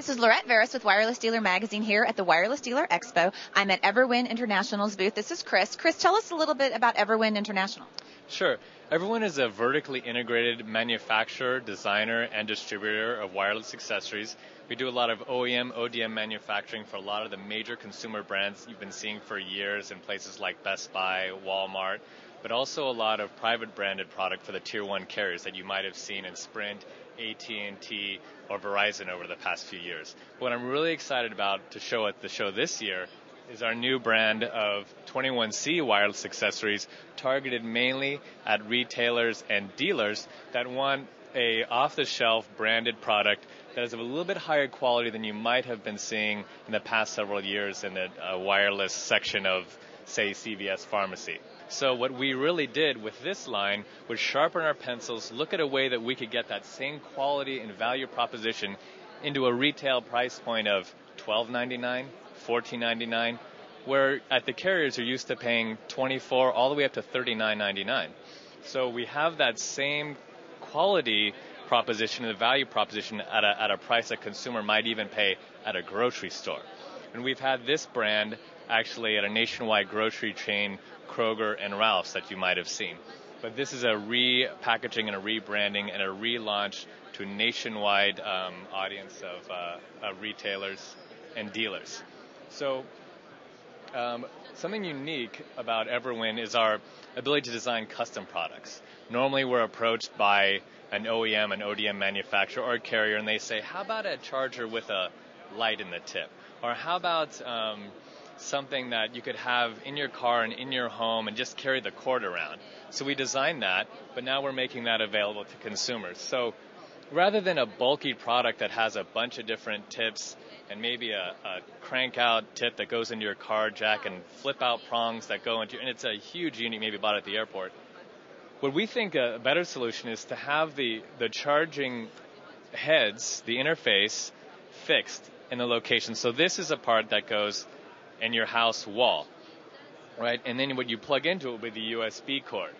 This is Lorette Veris with Wireless Dealer Magazine here at the Wireless Dealer EXPO. I'm at EverWin International's booth. This is Chris. Chris, tell us a little bit about EverWin International. Sure. EverWin is a vertically integrated manufacturer, designer, and distributor of wireless accessories. We do a lot of OEM, ODM manufacturing for a lot of the major consumer brands you've been seeing for years in places like Best Buy, Walmart, but also a lot of private branded product for the Tier 1 carriers that you might have seen in Sprint, AT&T, or Verizon over the past few years. What I'm really excited about to show at the show this year is our new brand of 21C wireless accessories targeted mainly at retailers and dealers that want a off-the-shelf branded product that is of a little bit higher quality than you might have been seeing in the past several years in the wireless section of, say, CVS Pharmacy. So what we really did with this line was sharpen our pencils, look at a way that we could get that same quality and value proposition into a retail price point of $12.99, $14.99, where at the carriers you're used to paying $24 all the way up to $39.99. So we have that same quality proposition and the value proposition at a price a consumer might even pay at a grocery store. And we've had this brand actually at a nationwide grocery chain, Kroger and Ralph's, that you might have seen. But this is a repackaging and a rebranding and a relaunch to a nationwide audience of retailers and dealers. So something unique about EverWin is our ability to design custom products. Normally we're approached by an OEM, an ODM manufacturer, or a carrier, and they say, how about a charger with a light in the tip? Or how about something that you could have in your car and in your home and just carry the cord around? So we designed that, but now we're making that available to consumers. So rather than a bulky product that has a bunch of different tips and maybe a crank out tip that goes into your car jack and flip out prongs that go into, and it's a huge unit maybe bought at the airport. What we think a better solution is to have the charging heads, the interface, fixed in the location. So this is a part that goes in your house wall, right? And then what you plug into it will be the USB cord.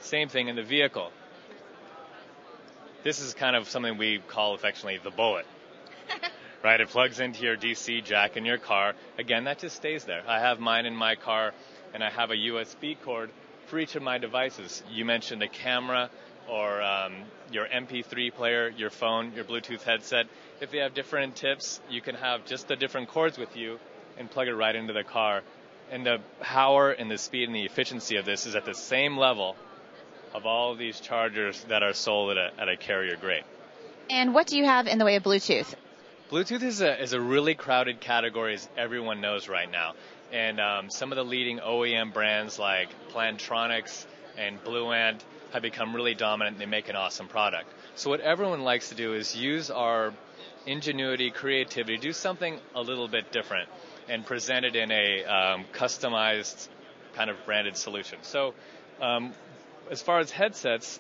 Same thing in the vehicle. This is kind of something we call affectionately the bullet. Right, it plugs into your DC jack in your car. Again, that just stays there. I have mine in my car, and I have a USB cord for each of my devices. You mentioned a camera or your MP3 player, your phone, your Bluetooth headset. If you have different tips, you can have just the different cords with you and plug it right into the car. And the power and the speed and the efficiency of this is at the same level of all of these chargers that are sold at a carrier grade. And what do you have in the way of Bluetooth? Bluetooth is a really crowded category, as everyone knows right now. And some of the leading OEM brands like Plantronics and Blue Ant have become really dominant, and they make an awesome product. So what everyone likes to do is use our ingenuity, creativity, do something a little bit different and present it in a customized kind of branded solution. So as far as headsets,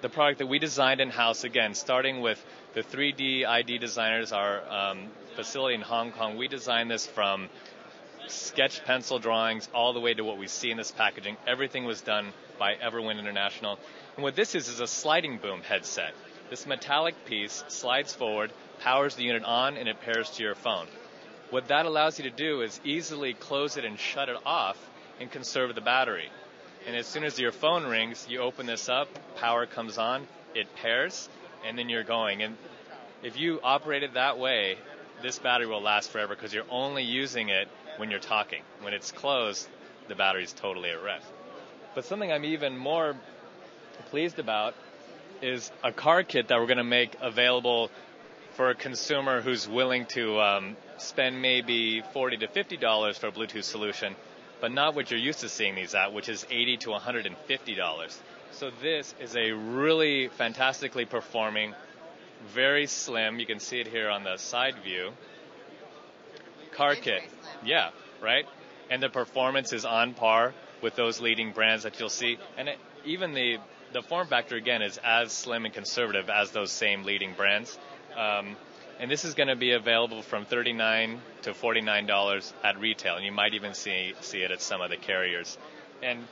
the product that we designed in-house, again, starting with the 3D ID designers, our facility in Hong Kong, we designed this from sketch pencil drawings all the way to what we see in this packaging. Everything was done by EverWin International. And what this is a sliding boom headset. This metallic piece slides forward, powers the unit on, and it pairs to your phone. What that allows you to do is easily close it and shut it off and conserve the battery. And as soon as your phone rings, you open this up, power comes on, it pairs, and then you're going. And if you operate it that way, this battery will last forever because you're only using it when you're talking. When it's closed, the battery's totally at rest. But something I'm even more pleased about is a car kit that we're going to make available for a consumer who's willing to spend maybe $40 to $50 for a Bluetooth solution, but not what you're used to seeing these at, which is $80 to $150. So this is a really fantastically performing, very slim, you can see it here on the side view, car kit. Yeah, right? And the performance is on par with those leading brands that you'll see. And even the form factor, again, is as slim and conservative as those same leading brands. And this is going to be available from $39 to $49 at retail, and you might even see it at some of the carriers. And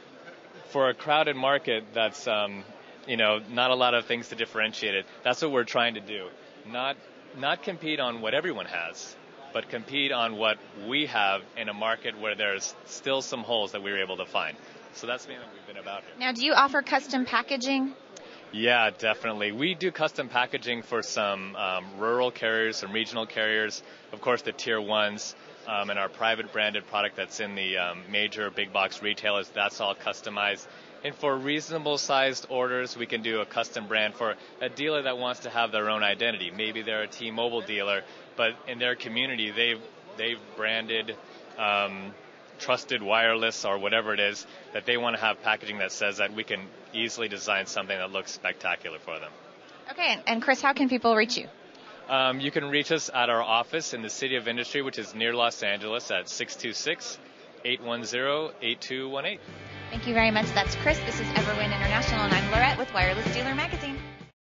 for a crowded market that's, not a lot of things to differentiate it, that's what we're trying to do. Not not compete on what everyone has, but compete on what we have in a market where there's still some holes that we were able to find. So that's mainly what we've been about here. Now, do you offer custom packaging? Yeah, definitely. We do custom packaging for some rural carriers, some regional carriers, of course the tier ones, and our private branded product that's in the major big box retailers, that's all customized. And for reasonable sized orders, we can do a custom brand for a dealer that wants to have their own identity. Maybe they're a T-Mobile dealer, but in their community they've branded Trusted Wireless or whatever it is, that they want to have packaging that says that. We can easily design something that looks spectacular for them. Okay, and Chris, how can people reach you? You can reach us at our office in the City of Industry, which is near Los Angeles, at 626-810-8218. Thank you very much. That's Chris. This is EverWin International, and I'm Laurette with Wireless Dealer Magazine.